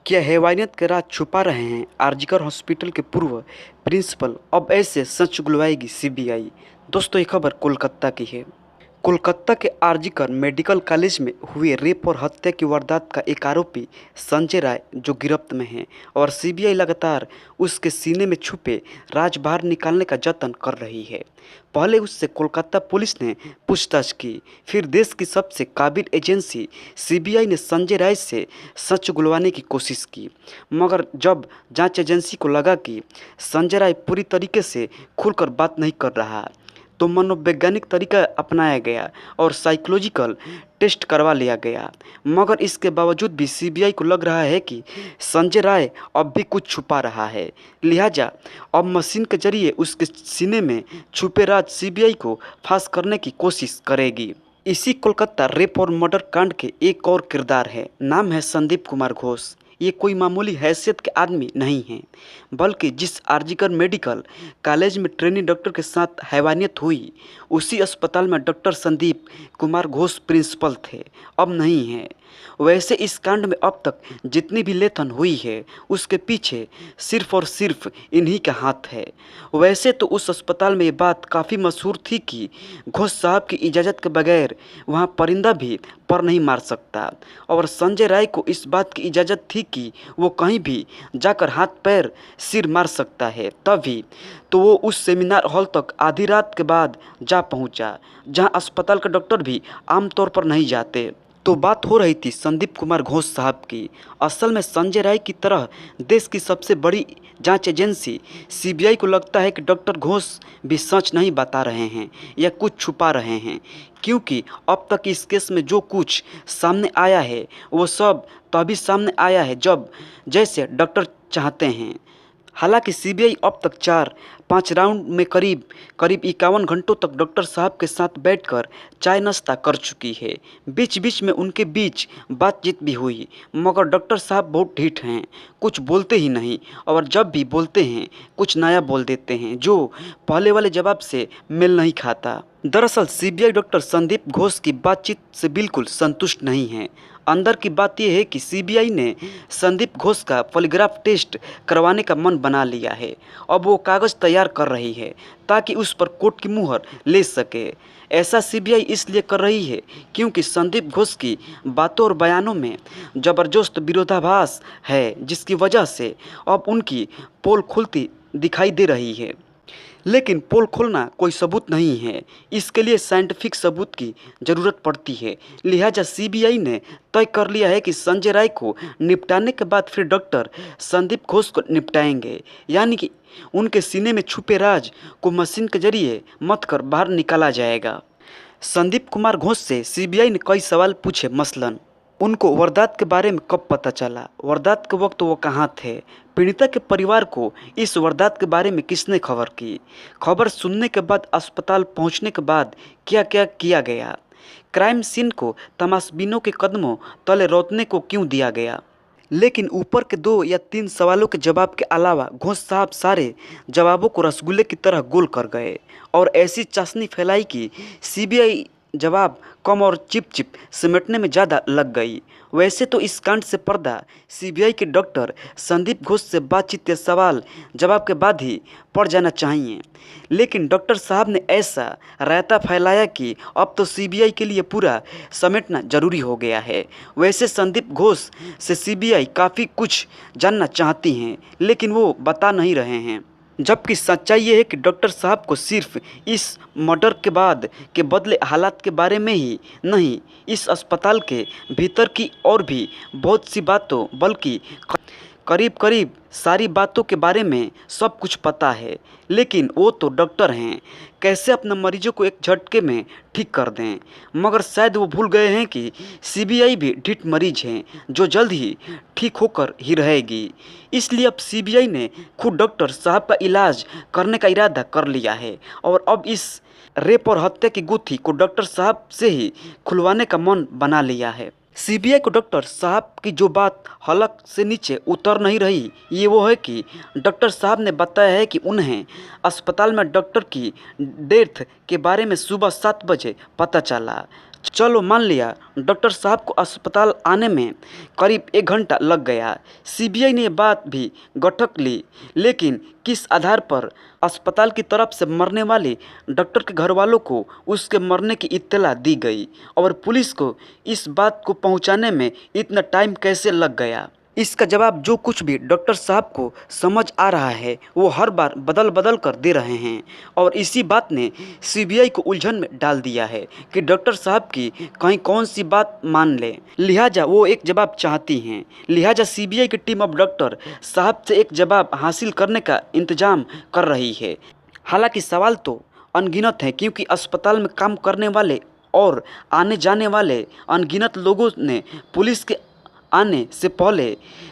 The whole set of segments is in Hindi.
क्या हैवानियत के राज छुपा रहे हैं आरजीकर हॉस्पिटल के पूर्व प्रिंसिपल? अब ऐसे सच उगलवाएगी सीबीआई। दोस्तों, ये खबर कोलकाता की है। कोलकाता के आरजीकर मेडिकल कॉलेज में हुए रेप और हत्या की वारदात का एक आरोपी संजय राय जो गिरफ्त में है और सीबीआई लगातार उसके सीने में छुपे राज बाहर निकालने का जतन कर रही है। पहले उससे कोलकाता पुलिस ने पूछताछ की, फिर देश की सबसे काबिल एजेंसी सीबीआई ने संजय राय से सच उगलवाने की कोशिश की। मगर जब जांच एजेंसी को लगा कि संजय राय पूरी तरीके से खुलकर बात नहीं कर रहा, तो मनोवैज्ञानिक तरीका अपनाया गया और साइकोलॉजिकल टेस्ट करवा लिया गया। मगर इसके बावजूद भी सीबीआई को लग रहा है कि संजय राय अब भी कुछ छुपा रहा है। लिहाजा अब मशीन के जरिए उसके सीने में छुपे राज सीबीआई को फांस करने की कोशिश करेगी। इसी कोलकाता रेप और मर्डर कांड के एक और किरदार है, नाम है संदीप कुमार घोष। ये कोई मामूली हैसियत के आदमी नहीं हैं, बल्कि जिस आरजीकर मेडिकल कॉलेज में ट्रेनी डॉक्टर के साथ हैवानियत हुई, उसी अस्पताल में डॉक्टर संदीप कुमार घोष प्रिंसिपल थे, अब नहीं हैं। वैसे इस कांड में अब तक जितनी भी लेथन हुई है, उसके पीछे सिर्फ और सिर्फ इन्हीं का हाथ है। वैसे तो उस अस्पताल में ये बात काफ़ी मशहूर थी कि घोष साहब की इजाज़त के बगैर वहाँ परिंदा भी पर नहीं मार सकता, और संजय राय को इस बात की इजाज़त थी कि वो कहीं भी जाकर हाथ पैर सिर मार सकता है। तभी तो वो उस सेमिनार हॉल तक आधी रात के बाद जा पहुंचा, जहां अस्पताल के डॉक्टर भी आमतौर पर नहीं जाते। तो बात हो रही थी संदीप कुमार घोष साहब की। असल में संजय राय की तरह देश की सबसे बड़ी जांच एजेंसी सीबीआई को लगता है कि डॉक्टर घोष भी सच नहीं बता रहे हैं या कुछ छुपा रहे हैं, क्योंकि अब तक इस केस में जो कुछ सामने आया है वो सब तभी सामने आया है जब जैसे डॉक्टर चाहते हैं। हालांकि सीबीआई अब तक 4-5 राउंड में करीब 51 घंटों तक डॉक्टर साहब के साथ बैठकर चाय नाश्ता कर चुकी है। बीच बीच में उनके बीच बातचीत भी हुई, मगर डॉक्टर साहब बहुत ढीठ हैं, कुछ बोलते ही नहीं, और जब भी बोलते हैं कुछ नया बोल देते हैं जो पहले वाले जवाब से मेल नहीं खाता। दरअसल सीबीआई डॉक्टर संदीप घोष की बातचीत से बिल्कुल संतुष्ट नहीं है। अंदर की बात यह है कि सीबीआई ने संदीप घोष का पॉलीग्राफ टेस्ट करवाने का मन बना लिया है। अब वो कागज़ तैयार कर रही है ताकि उस पर कोर्ट की मुहर ले सके। ऐसा सीबीआई इसलिए कर रही है क्योंकि संदीप घोष की बातों और बयानों में ज़बरदस्त विरोधाभास है, जिसकी वजह से अब उनकी पोल खुलती दिखाई दे रही है। लेकिन पोल खोलना कोई सबूत नहीं है, इसके लिए साइंटिफिक सबूत की ज़रूरत पड़ती है। लिहाजा सीबीआई ने तय कर लिया है कि संजय राय को निपटाने के बाद फिर डॉक्टर संदीप घोष को निपटाएंगे, यानी कि उनके सीने में छुपे राज को मशीन के जरिए मत कर बाहर निकाला जाएगा। संदीप कुमार घोष से सीबीआई ने कई सवाल पूछे, मसलन उनको वारदात के बारे में कब पता चला, वारदात के वक्त वो कहाँ थे, पीड़िता के परिवार को इस वारदात के बारे में किसने खबर की, खबर सुनने के बाद अस्पताल पहुंचने के बाद क्या क्या किया गया, क्राइम सीन को तमाशबीनों के कदमों तले रोकने को क्यों दिया गया। लेकिन ऊपर के 2 या 3 सवालों के जवाब के अलावा घोष साहब सारे जवाबों को रसगुल्ले की तरह गोल कर गए और ऐसी चाशनी फैलाई कि सीबीआई जवाब कम और चिप चिप समेटने में ज़्यादा लग गई। वैसे तो इस कांड से पर्दा सीबीआई के डॉक्टर संदीप घोष से बातचीत के सवाल जवाब के बाद ही पड़ जाना चाहिए, लेकिन डॉक्टर साहब ने ऐसा रायता फैलाया कि अब तो सीबीआई के लिए पूरा समेटना जरूरी हो गया है। वैसे संदीप घोष से सीबीआई काफ़ी कुछ जानना चाहती हैं, लेकिन वो बता नहीं रहे हैं, जबकि सच्चाई ये है कि डॉक्टर साहब को सिर्फ इस मर्डर के बाद के बदले हालात के बारे में ही नहीं, इस अस्पताल के भीतर की और भी बहुत सी बातों, बल्कि करीब करीब सारी बातों के बारे में सब कुछ पता है। लेकिन वो तो डॉक्टर हैं, कैसे अपने मरीजों को एक झटके में ठीक कर दें। मगर शायद वो भूल गए हैं कि सीबीआई भी ढीठ मरीज हैं जो जल्द ही ठीक होकर ही रहेगी। इसलिए अब सीबीआई ने खुद डॉक्टर साहब का इलाज करने का इरादा कर लिया है और अब इस रेप और हत्या की गुत्थी को डॉक्टर साहब से ही खुलवाने का मन बना लिया है। सीबीआई को डॉक्टर साहब की जो बात हलक से नीचे उतर नहीं रही, ये वो है कि डॉक्टर साहब ने बताया है कि उन्हें अस्पताल में डॉक्टर की डेथ के बारे में सुबह 7 बजे पता चला। चलो मान लिया डॉक्टर साहब को अस्पताल आने में करीब 1 घंटा लग गया। सीबीआई ने ये बात भी गठक ली, लेकिन किस आधार पर अस्पताल की तरफ से मरने वाले डॉक्टर के घर वालों को उसके मरने की इत्तला दी गई और पुलिस को इस बात को पहुंचाने में इतना टाइम कैसे लग गया? इसका जवाब जो कुछ भी डॉक्टर साहब को समझ आ रहा है वो हर बार बदल बदल कर दे रहे हैं और इसी बात ने सीबीआई को उलझन में डाल दिया है कि डॉक्टर साहब की कहीं कौन सी बात मान ले। लिहाजा वो एक जवाब चाहती हैं। लिहाजा सीबीआई की टीम अब डॉक्टर साहब से एक जवाब हासिल करने का इंतजाम कर रही है। हालांकि सवाल तो अनगिनत हैं, क्योंकि अस्पताल में काम करने वाले और आने जाने वाले अनगिनत लोगों ने पुलिस के आने से पहले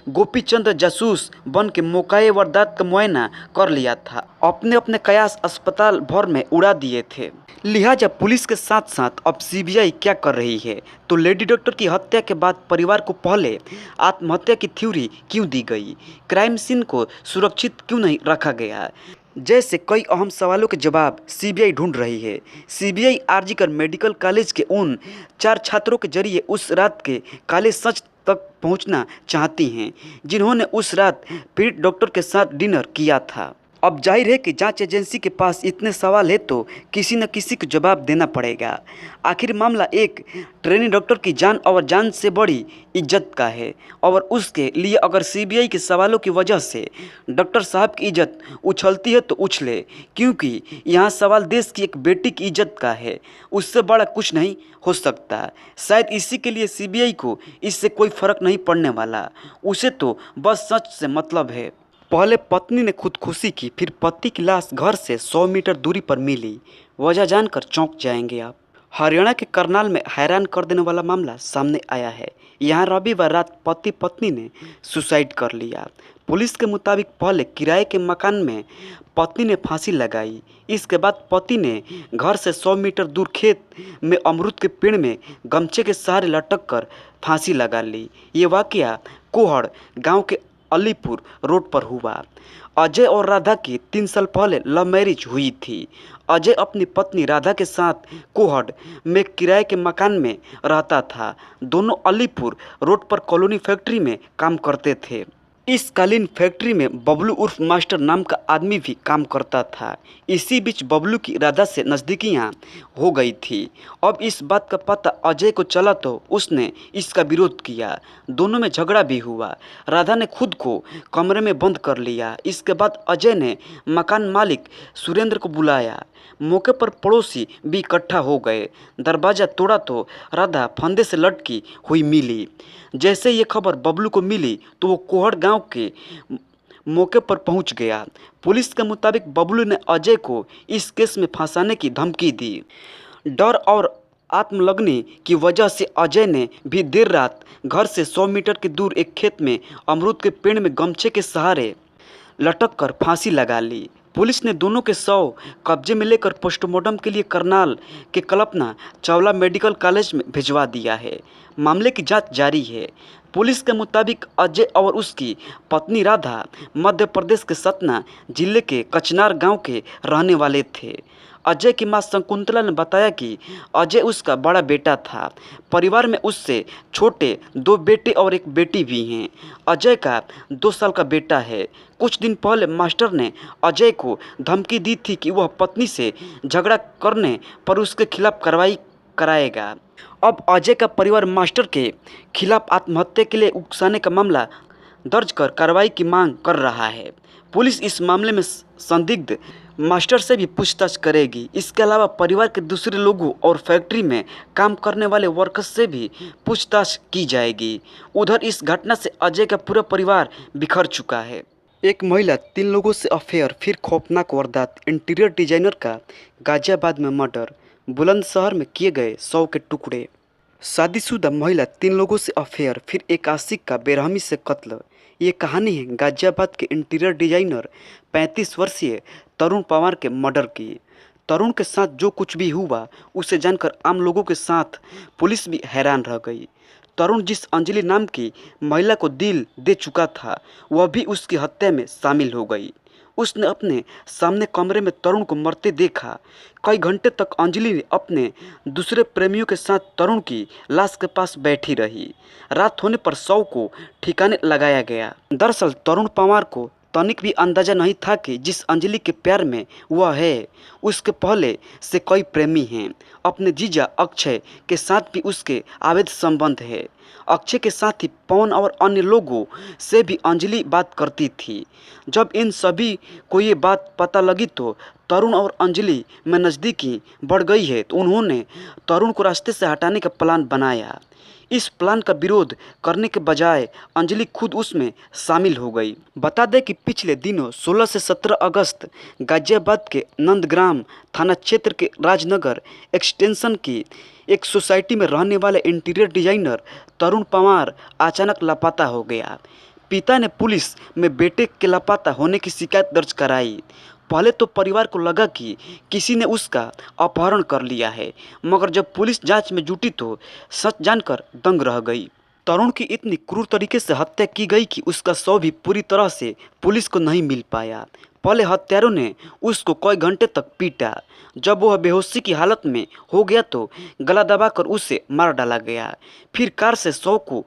गोपीचंद जासूस बन के मौकाए वारदात का मुआयना कर लिया था, अपने अपने कयास अस्पताल भर में उड़ा दिए थे। लिहाजा पुलिस के साथ साथ अब सीबीआई क्या कर रही है? तो लेडी डॉक्टर की हत्या के बाद परिवार को पहले आत्महत्या की थ्योरी क्यों दी गई? क्राइम सीन को सुरक्षित क्यों नहीं रखा गया? जैसे कई अहम सवालों के जवाब सीबीआई ढूंढ रही है। सीबीआई आरजीकर मेडिकल कॉलेज के उन 4 छात्रों के जरिए उस रात के काले सच तक पहुंचना चाहती हैं जिन्होंने उस रात पीड़ित डॉक्टर के साथ डिनर किया था। अब जाहिर है कि जांच एजेंसी के पास इतने सवाल है तो किसी न किसी को जवाब देना पड़ेगा। आखिर मामला एक ट्रेनी डॉक्टर की जान और जान से बड़ी इज्जत का है और उसके लिए अगर सीबीआई के सवालों की वजह से डॉक्टर साहब की इज्जत उछलती है तो उछले, क्योंकि यहाँ सवाल देश की एक बेटी की इज्जत का है। उससे बड़ा कुछ नहीं हो सकता। शायद इसी के लिए सीबीआई को इससे कोई फर्क नहीं पड़ने वाला। उसे तो बस सच से मतलब है। पहले पत्नी ने खुदकुशी की, फिर पति की लाश घर से 100 मीटर दूरी पर मिली। वजह जानकर चौंक जाएंगे आप। हरियाणा के करनाल में हैरान कर देने वाला मामला सामने आया है। यहाँ रविवार रात पति पत्नी ने सुसाइड कर लिया। पुलिस के मुताबिक पहले किराए के मकान में पत्नी ने फांसी लगाई। इसके बाद पति ने घर से 100 मीटर दूर खेत में अमरूद के पेड़ में गमछे के सहारे लटक कर फांसी लगा ली। ये वाकया कोहड़ गांव के अलीपुर रोड पर हुआ। अजय और राधा की 3 साल पहले लव मैरिज हुई थी। अजय अपनी पत्नी राधा के साथ कोहड़ में किराए के मकान में रहता था। दोनों अलीपुर रोड पर कॉलोनी फैक्ट्री में काम करते थे। इस कालीन फैक्ट्री में बबलू उर्फ मास्टर नाम का आदमी भी काम करता था। इसी बीच बबलू की राधा से नज़दीकियाँ हो गई थी। अब इस बात का पता अजय को चला तो उसने इसका विरोध किया। दोनों में झगड़ा भी हुआ। राधा ने खुद को कमरे में बंद कर लिया। इसके बाद अजय ने मकान मालिक सुरेंद्र को बुलाया। मौके पर पड़ोसी भी इकट्ठा हो गए। दरवाज़ा तोड़ा तो राधा फंदे से लटकी हुई मिली। जैसे ये खबर बबलू को मिली तो वो कोहड़ गांव के मौके पर पहुंच गया। पुलिस के मुताबिक बबलू ने अजय को इस केस में फंसाने की धमकी दी। डर और आत्मलग्नि की वजह से अजय ने भी देर रात घर से 100 मीटर की दूर एक खेत में अमरूद के पेड़ में गमछे के सहारे लटक कर फांसी लगा ली। पुलिस ने दोनों के शव कब्जे में लेकर पोस्टमार्टम के लिए करनाल के कल्पना चावला मेडिकल कॉलेज में भिजवा दिया है। मामले की जांच जारी है। पुलिस के मुताबिक अजय और उसकी पत्नी राधा मध्य प्रदेश के सतना जिले के कचनार गांव के रहने वाले थे। अजय की मां शकुंतला ने बताया कि अजय उसका बड़ा बेटा था। परिवार में उससे छोटे 2 बेटे और एक बेटी भी हैं। अजय का 2 साल का बेटा है। कुछ दिन पहले मास्टर ने अजय को धमकी दी थी कि वह पत्नी से झगड़ा करने पर उसके खिलाफ कार्रवाई कराएगा। अब अजय का परिवार मास्टर के खिलाफ आत्महत्या के लिए उकसाने का मामला दर्ज कर कार्रवाई की मांग कर रहा है। पुलिस इस मामले में संदिग्ध मास्टर से भी पूछताछ करेगी। इसके अलावा परिवार के दूसरे लोगों और फैक्ट्री में काम करने वाले वर्कर्स से भी पूछताछ की जाएगी। उधर इस घटना से अजय का पूरा परिवार बिखर चुका है। एक महिला 3 लोगों से अफेयर, फिर खौफनाक वारदात। इंटीरियर डिजाइनर का गाजियाबाद में मर्डर, बुलंदशहर में किए गए 100 के टुकड़े। शादीशुदा महिला 3 लोगों से अफेयर, फिर एक आशिक का बेरहमी से कत्ल। ये कहानी है गाजियाबाद के इंटीरियर डिजाइनर 35 वर्षीय तरुण पवार के मर्डर की। तरुण के साथ जो कुछ भी हुआ उसे जानकर आम लोगों के साथ पुलिस भी हैरान रह गई। तरुण जिस अंजलि नाम की महिला को दिल दे चुका था वह भी उसकी हत्या में शामिल हो गई। उसने अपने सामने कमरे में तरुण को मरते देखा। कई घंटे तक अंजलि ने अपने दूसरे प्रेमियों के साथ तरुण की लाश के पास बैठी रही। रात होने पर शव को ठिकाने लगाया गया। दरअसल तरुण पवार को तनिक भी अंदाजा नहीं था कि जिस अंजलि के प्यार में वह है, उसके पहले से कई प्रेमी हैं। अपने जीजा अक्षय के साथ भी उसके अवैध संबंध है। अक्षय के साथ ही पवन और अन्य लोगों से भी अंजलि बात करती थी। जब इन सभी को ये बात पता लगी तो तरुण और अंजलि में नज़दीकी बढ़ गई है, तो उन्होंने तरुण को रास्ते से हटाने का प्लान बनाया। इस प्लान का विरोध करने के बजाय अंजलि खुद उसमें शामिल हो गई। बता दें कि पिछले दिनों 16 से 17 अगस्त गाजियाबाद के नंदग्राम थाना क्षेत्र के राजनगर एक्सटेंशन की एक सोसाइटी में रहने वाले इंटीरियर डिजाइनर तरुण पवार अचानक लापता हो गया। पिता ने पुलिस में बेटे के लापता होने की शिकायत दर्ज कराई। पहले तो परिवार को लगा कि किसी ने उसका अपहरण कर लिया है, मगर जब पुलिस जांच में जुटी तो सच जानकर दंग रह गई। तरुण की इतनी क्रूर तरीके से हत्या की गई कि उसका शव भी पूरी तरह से पुलिस को नहीं मिल पाया। पहले हत्यारों ने उसको कई घंटे तक पीटा। जब वह बेहोशी की हालत में हो गया तो गला दबाकर उसे मार डाला गया। फिर कार से शव को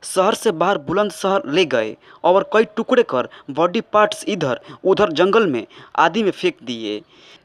शहर से बाहर बुलंदशहर ले गए और कई टुकड़े कर बॉडी पार्ट्स इधर उधर जंगल में आदि में फेंक दिए।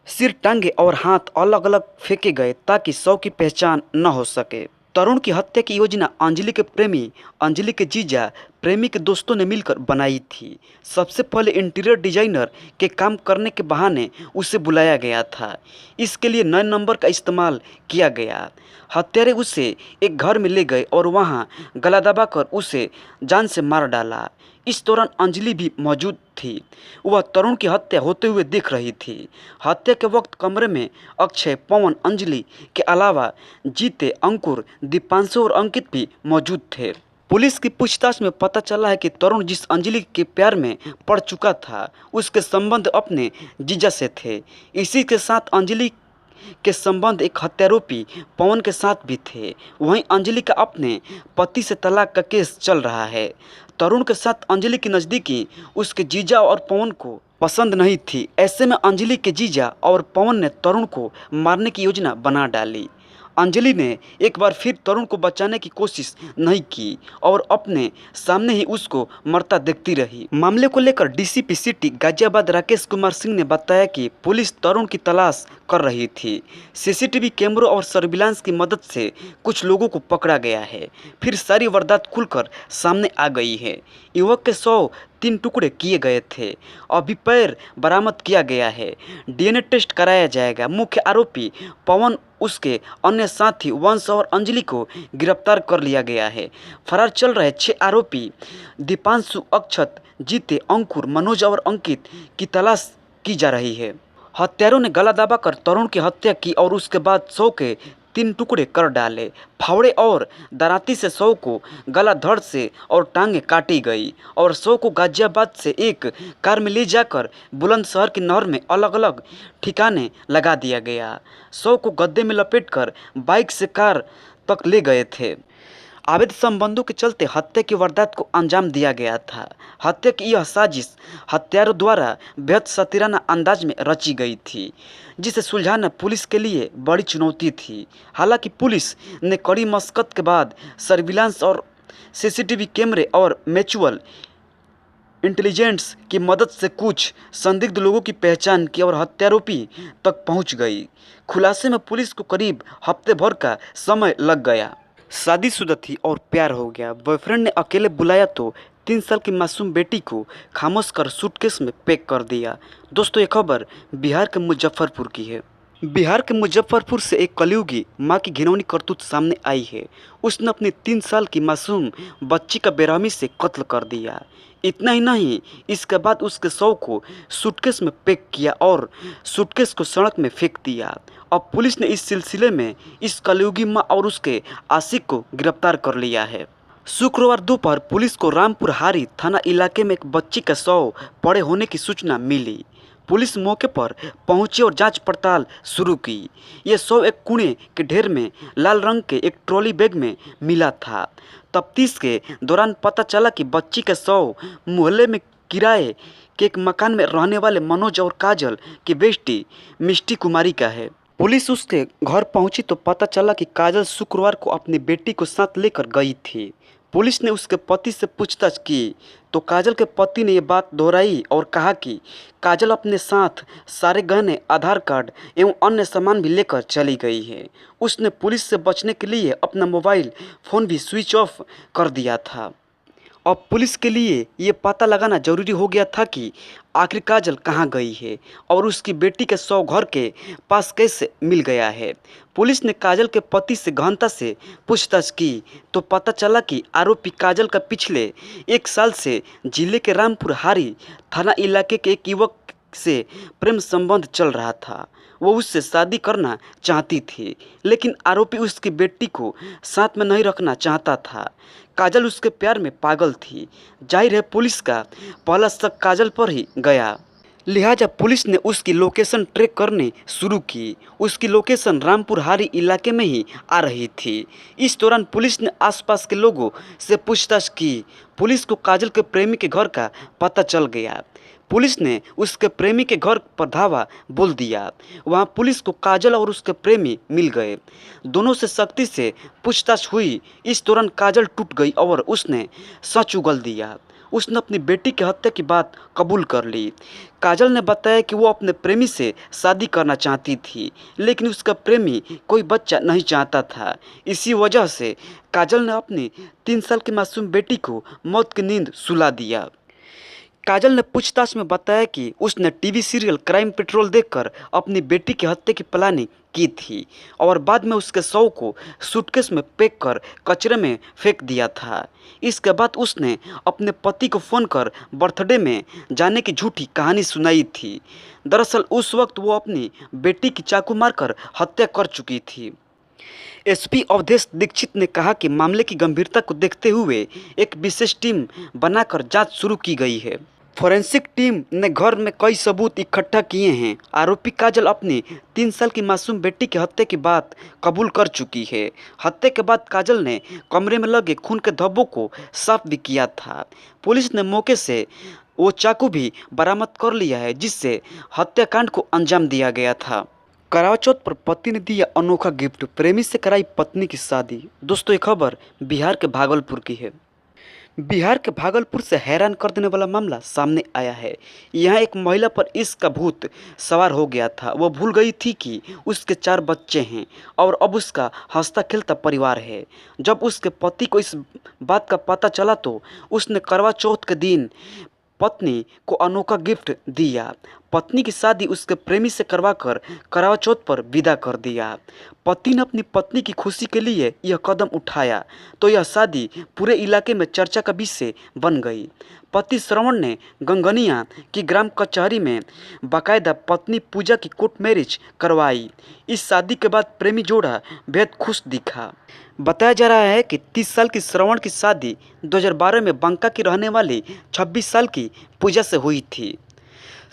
सिर, टांगे और हाथ अलग अलग फेंके गए ताकि शव की पहचान न हो सके। तरुण की हत्या की योजना अंजलि के प्रेमी, अंजलि के जीजा, प्रेमी के दोस्तों ने मिलकर बनाई थी। सबसे पहले इंटीरियर डिजाइनर के काम करने के बहाने उसे बुलाया गया था। इसके लिए नए नंबर का इस्तेमाल किया गया। हत्यारे उसे एक घर में ले गए और वहां गला दबाकर उसे जान से मार डाला। इस दौरान अंजलि भी मौजूद थी। वह तरुण की हत्या होते हुए देख रही थी। हत्या के वक्त कमरे में अक्षय, पवन, अंजलि के अलावा जीते, अंकुर, दीपांशु और अंकित भी मौजूद थे। पुलिस की पूछताछ में पता चला है कि तरुण जिस अंजलि के प्यार में पड़ चुका था, उसके संबंध अपने जीजा से थे। इसी के साथ अंजलि के संबंध एक हत्यारोपी पवन के साथ भी थे। वहीं अंजलि का अपने पति से तलाक का केस चल रहा है। तरुण के साथ अंजलि की नज़दीकी उसके जीजा और पवन को पसंद नहीं थी। ऐसे में अंजलि के जीजा और पवन ने तरुण को मारने की योजना बना डाली। अंजलि ने एक बार फिर तरुण को बचाने की कोशिश नहीं की और अपने सामने ही उसको मरता देखती रही। मामले को लेकर डीसीपी सिटी गाजियाबाद राकेश कुमार सिंह ने बताया कि पुलिस तरुण की तलाश कर रही थी। सीसीटीवी कैमरों और सर्विलांस की मदद से कुछ लोगों को पकड़ा गया है। फिर सारी वारदात खुलकर सामने आ गई है। युवक के शव 3 टुकड़े किए गए थे। अभी पैर बरामद किया गया है। डीएनए टेस्ट कराया जाएगा। मुख्य आरोपी पवन, उसके अन्य साथी वंश और अंजलि को गिरफ्तार कर लिया गया है। फरार चल रहे 6 आरोपी दीपांशु, अक्षत, जीते, अंकुर, मनोज और अंकित की तलाश की जा रही है। हत्यारों ने गला दबाकर तरुण की हत्या की और उसके बाद शव के 3 टुकड़े कर डाले। फावड़े और दराती से शव को गला, धड़ से और टांगे काटी गई और शव को गाजियाबाद से एक कार में ले जाकर बुलंदशहर की नहर में अलग अलग ठिकाने लगा दिया गया। शव को गद्दे में लपेटकर बाइक से कार तक ले गए थे। अवैध संबंधों के चलते हत्या की वारदात को अंजाम दिया गया था। हत्या की यह साजिश हत्यारों द्वारा बेहद सतीराना अंदाज में रची गई थी, जिसे सुलझाना पुलिस के लिए बड़ी चुनौती थी। हालांकि पुलिस ने कड़ी मशक्कत के बाद सर्विलांस और सीसीटीवी कैमरे और म्यूचुअल इंटेलिजेंस की मदद से कुछ संदिग्ध लोगों की पहचान की और हत्यारोपी तक पहुंच गई। खुलासे में पुलिस को करीब हफ्ते भर का समय लग गया। शादीशुदा थी और प्यार हो गया। बॉयफ्रेंड ने अकेले बुलाया तो 3 साल की मासूम बेटी को खामोश कर सूटकेस में पैक कर दिया। दोस्तों, ये खबर बिहार के मुजफ्फरपुर की है। बिहार के मुजफ्फरपुर से एक कलयुगी मां की घिनौनी करतूत सामने आई है। उसने अपनी 3 साल की मासूम बच्ची का बेरहमी से कत्ल कर दिया। इतना ही नहीं, इसके बाद उसके शव को सूटकेस में पैक किया और सूटकेस को सड़क में फेंक दिया। अब पुलिस ने इस सिलसिले में इस कलयुगी मां और उसके आशिक को गिरफ्तार कर लिया है। शुक्रवार दोपहर पुलिस को रामपुर हारी थाना इलाके में एक बच्ची का शव पड़े होने की सूचना मिली। पुलिस मौके पर पहुंची और जांच पड़ताल शुरू की। यह शव एक कूड़े के ढेर में लाल रंग के एक ट्रॉली बैग में मिला था। तफ्तीश के दौरान पता चला कि बच्ची का शव मोहल्ले में किराए के एक मकान में रहने वाले मनोज और काजल की बेटी मिष्टी कुमारी का है। पुलिस उसके घर पहुंची तो पता चला कि काजल शुक्रवार को अपनी बेटी को साथ लेकर गई थी। पुलिस ने उसके पति से पूछताछ की तो काजल के पति ने ये बात दोहराई और कहा कि काजल अपने साथ सारे गहने, आधार कार्ड एवं अन्य सामान भी लेकर चली गई है। उसने पुलिस से बचने के लिए अपना मोबाइल फ़ोन भी स्विच ऑफ कर दिया था। अब पुलिस के लिए ये पता लगाना जरूरी हो गया था कि आखिर काजल कहाँ गई है और उसकी बेटी के शव घर के पास कैसे मिल गया है। पुलिस ने काजल के पति से गहनता से पूछताछ की तो पता चला कि आरोपी काजल का पिछले 1 साल से जिले के रामपुर हारी थाना इलाके के एक युवक से प्रेम संबंध चल रहा था। वो उससे शादी करना चाहती थी, लेकिन आरोपी उसकी बेटी को साथ में नहीं रखना चाहता था। काजल उसके प्यार में पागल थी। जाहिर है पुलिस का पहला शक काजल पर ही गया, लिहाजा पुलिस ने उसकी लोकेशन ट्रैक करनी शुरू की। उसकी लोकेशन रामपुर हारी इलाके में ही आ रही थी। इस दौरान पुलिस ने आसपास के लोगों से पूछताछ की। पुलिस को काजल के प्रेमी के घर का पता चल गया। पुलिस ने उसके प्रेमी के घर पर धावा बोल दिया। वहां पुलिस को काजल और उसके प्रेमी मिल गए। दोनों से सख्ती से पूछताछ हुई। इस दौरान काजल टूट गई और उसने सच उगल दिया। उसने अपनी बेटी की हत्या की बात कबूल कर ली। काजल ने बताया कि वो अपने प्रेमी से शादी करना चाहती थी, लेकिन उसका प्रेमी कोई बच्चा नहीं चाहता था। इसी वजह से काजल ने अपनी 3 साल की मासूम बेटी को मौत की नींद सुला दिया। काजल ने पूछताछ में बताया कि उसने टीवी सीरियल क्राइम पेट्रोल देखकर अपनी बेटी की हत्या की प्लानिंग की थी और बाद में उसके शव को सूटकेस में पैक कर कचरे में फेंक दिया था। इसके बाद उसने अपने पति को फ़ोन कर बर्थडे में जाने की झूठी कहानी सुनाई थी। दरअसल उस वक्त वो अपनी बेटी की चाकू मारकर हत्या कर चुकी थी। एसपी अवधेश दीक्षित ने कहा कि मामले की गंभीरता को देखते हुए एक विशेष टीम बनाकर जांच शुरू की गई है। फोरेंसिक टीम ने घर में कई सबूत इकट्ठा किए हैं। आरोपी काजल अपनी 3 साल की मासूम बेटी की हत्या की बात कबूल कर चुकी है। हत्या के बाद काजल ने कमरे में लगे खून के धब्बों को साफ भी किया था। पुलिस ने मौके से वो चाकू भी बरामद कर लिया है जिससे हत्याकांड को अंजाम दिया गया था। करवा चौथ पर पति ने दिया अनोखा गिफ्ट, प्रेमी से कराई पत्नी की शादी। दोस्तों ये खबर बिहार के भागलपुर की है। बिहार के भागलपुर से हैरान कर देने वाला मामला सामने आया है। यहाँ एक महिला पर इश्क का भूत सवार हो गया था। वो भूल गई थी कि उसके 4 बच्चे हैं और अब उसका हंसता खेलता परिवार है। जब उसके पति को इस बात का पता चला तो उसने करवा चौथ के दिन पत्नी को अनोखा गिफ्ट दिया। पत्नी की शादी उसके प्रेमी से करवाकर करवा चौथ पर विदा कर दिया। पति ने अपनी पत्नी की खुशी के लिए यह कदम उठाया तो यह शादी पूरे इलाके में चर्चा का विषय बन गई। पति श्रवण ने गंगनिया की ग्राम कचहरी में बाकायदा पत्नी पूजा की कोर्ट मैरिज करवाई। इस शादी के बाद प्रेमी जोड़ा बेहद खुश दिखा। बताया जा रहा है कि 30 साल की श्रवण की शादी 2012 में बांका की रहने वाली 26 साल की पूजा से हुई थी।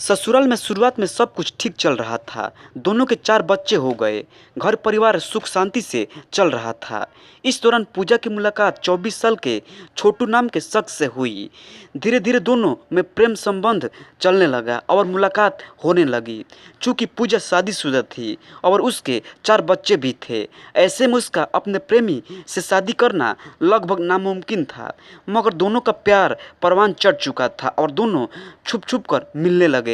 ससुराल में शुरुआत में सब कुछ ठीक चल रहा था। दोनों के 4 बच्चे हो गए। घर परिवार सुख शांति से चल रहा था। इस दौरान पूजा की मुलाकात 24 साल के छोटू नाम के शख्स से हुई। धीरे धीरे दोनों में प्रेम संबंध चलने लगा और मुलाकात होने लगी। चूँकि पूजा शादीशुदा थी और उसके 4 बच्चे भी थे, ऐसे में उसका अपने प्रेमी से शादी करना लगभग नामुमकिन था। मगर दोनों का प्यार परवान चढ़ चुका था और दोनों छुप छुप कर मिलने लगे।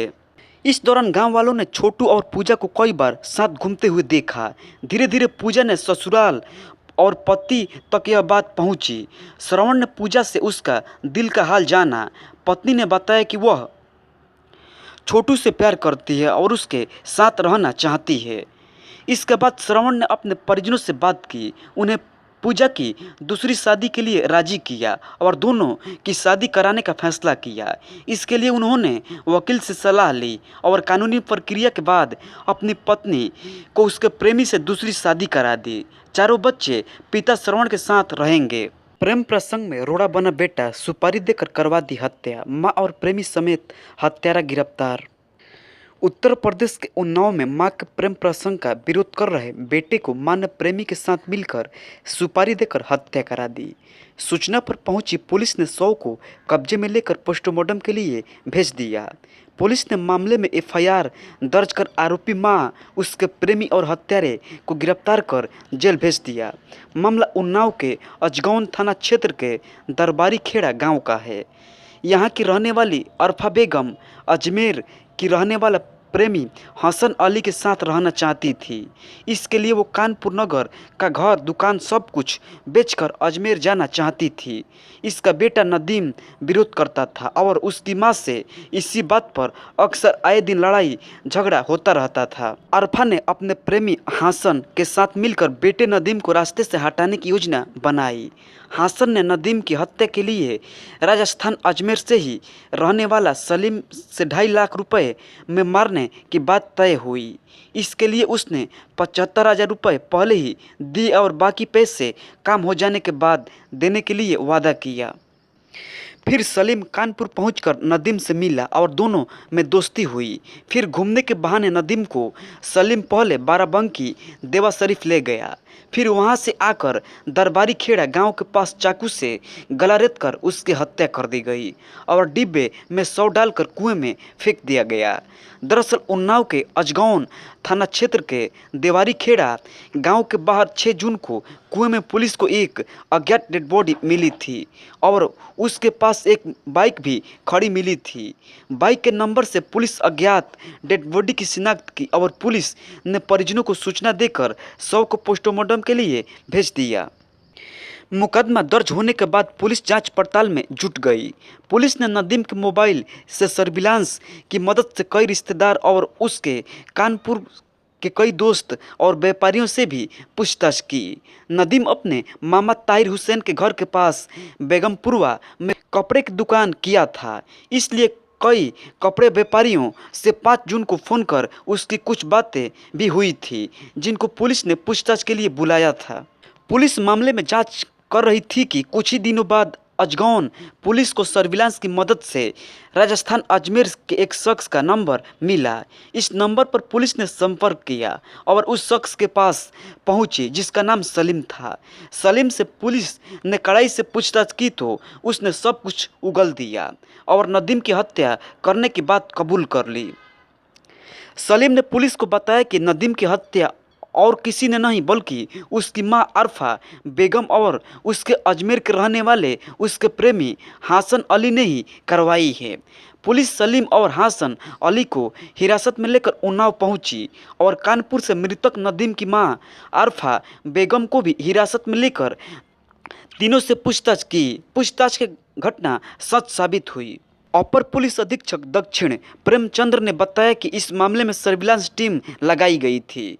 इस दौरान गांव वालों ने छोटू और पूजा को कई बार साथ घूमते हुए देखा। धीरे धीरे पूजा ने ससुराल और पति तक यह बात पहुंची। श्रवण ने पूजा से उसका दिल का हाल जाना। पत्नी ने बताया कि वह छोटू से प्यार करती है और उसके साथ रहना चाहती है। इसके बाद श्रवण ने अपने परिजनों से बात की, उन्हें पूजा की दूसरी शादी के लिए राजी किया और दोनों की शादी कराने का फैसला किया। इसके लिए उन्होंने वकील से सलाह ली और कानूनी प्रक्रिया के बाद अपनी पत्नी को उसके प्रेमी से दूसरी शादी करा दी। 4 बच्चे पिता श्रवण के साथ रहेंगे। प्रेम प्रसंग में रोड़ा बना बेटा सुपारी देकर करवा दी हत्या। मां और प्रेमी समेत हत्यारा गिरफ्तार। उत्तर प्रदेश के उन्नाव में मां के प्रेम प्रसंग का विरोध कर रहे बेटे को मां ने प्रेमी के साथ मिलकर सुपारी देकर हत्या करा दी। सूचना पर पहुंची पुलिस ने शव को कब्जे में लेकर पोस्टमार्टम के लिए भेज दिया। पुलिस ने मामले में एफआईआर दर्ज कर आरोपी मां, उसके प्रेमी और हत्यारे को गिरफ्तार कर जेल भेज दिया। मामला उन्नाव के अजगौन थाना क्षेत्र के दरबारी खेड़ा गांव का है। यहाँ की रहने वाली अरफा बेगम अजमेर की रहने वाला प्रेमी हसन अली के साथ रहना चाहती थी। इसके लिए वो कानपुर नगर का घर दुकान सब कुछ बेचकर अजमेर जाना चाहती थी। इसका बेटा नदीम विरोध करता था और उसकी मां से इसी बात पर अक्सर आए दिन लड़ाई झगड़ा होता रहता था। अरफा ने अपने प्रेमी हसन के साथ मिलकर बेटे नदीम को रास्ते से हटाने की योजना बनाई। हसन ने नदीम की हत्या के लिए राजस्थान अजमेर से ही रहने वाला सलीम से 2.5 लाख रुपए में मारने की बात तय हुई। इसके लिए उसने 75,000 रुपये पहले ही दिए और बाकी पैसे काम हो जाने के बाद देने के लिए वादा किया। फिर सलीम कानपुर पहुंचकर नदीम से मिला और दोनों में दोस्ती हुई। फिर घूमने के बहाने नदीम को सलीम पहले बाराबंकी देवा शरीफ ले गया। फिर वहां से आकर दरबारी खेड़ा गांव के पास चाकू से गला रेत कर उसकी हत्या कर दी गई और डिब्बे में शव डालकर कुएं में फेंक दिया गया। दरअसल उन्नाव के अजगौन थाना क्षेत्र के देवारी खेड़ा गांव के बाहर 6 जून को कुएं में पुलिस को एक अज्ञात डेड बॉडी मिली थी और उसके पास एक बाइक भी खड़ी मिली थी। बाइक के नंबर से पुलिस अज्ञात डेड बॉडी की शिनाख्त की और पुलिस ने परिजनों को सूचना देकर शव को पोस्टमार्टम के लिए भेज दिया। मुकदमा दर्ज होने के बाद पुलिस जांच पड़ताल में जुट गई। पुलिस ने नदीम के मोबाइल से सर्विलांस की मदद से कई रिश्तेदार और उसके कानपुर के कई दोस्त और व्यापारियों से भी पूछताछ की। नदीम अपने मामा ताहिर हुसैन के घर के पास बेगमपुरवा में कपड़े की दुकान किया था, इसलिए कई कपड़े व्यापारियों से 5 जून को फ़ोन कर उसकी कुछ बातें भी हुई थी, जिनको पुलिस ने पूछताछ के लिए बुलाया था। पुलिस मामले में जांच कर रही थी कि कुछ ही दिनों बाद अजगौन पुलिस को सर्विलांस की मदद से राजस्थान अजमेर के एक शख्स का नंबर मिला। इस नंबर पर पुलिस ने संपर्क किया और उस शख्स के पास पहुंची जिसका नाम सलीम था। सलीम से पुलिस ने कड़ाई से पूछताछ की तो उसने सब कुछ उगल दिया और नदीम की हत्या करने की बात कबूल कर ली। सलीम ने पुलिस को बताया कि नदीम की हत्या और किसी ने नहीं बल्कि उसकी मां अरफा बेगम और उसके अजमेर के रहने वाले उसके प्रेमी हसन अली ने ही करवाई है। पुलिस सलीम और हसन अली को हिरासत में लेकर उन्नाव पहुंची और कानपुर से मृतक नदीम की मां अरफा बेगम को भी हिरासत में लेकर तीनों से पूछताछ की। पूछताछ की घटना सच साबित हुई। अपर पुलिस अधीक्षक दक्षिण प्रेमचंद्र ने बताया कि इस मामले में सर्विलांस टीम लगाई गई थी।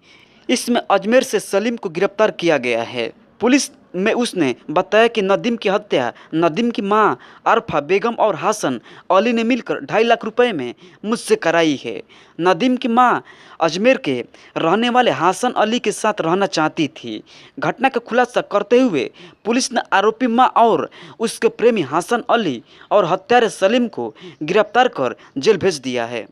इसमें अजमेर से सलीम को गिरफ्तार किया गया है। पुलिस में उसने बताया कि नदीम की हत्या नदीम की मां अरफा बेगम और हसन अली ने मिलकर 2.5 लाख रुपए में मुझसे कराई है। नदीम की मां अजमेर के रहने वाले हसन अली के साथ रहना चाहती थी। घटना का खुलासा करते हुए पुलिस ने आरोपी मां और उसके प्रेमी हसन अली और हत्यारे सलीम को गिरफ्तार कर जेल भेज दिया है।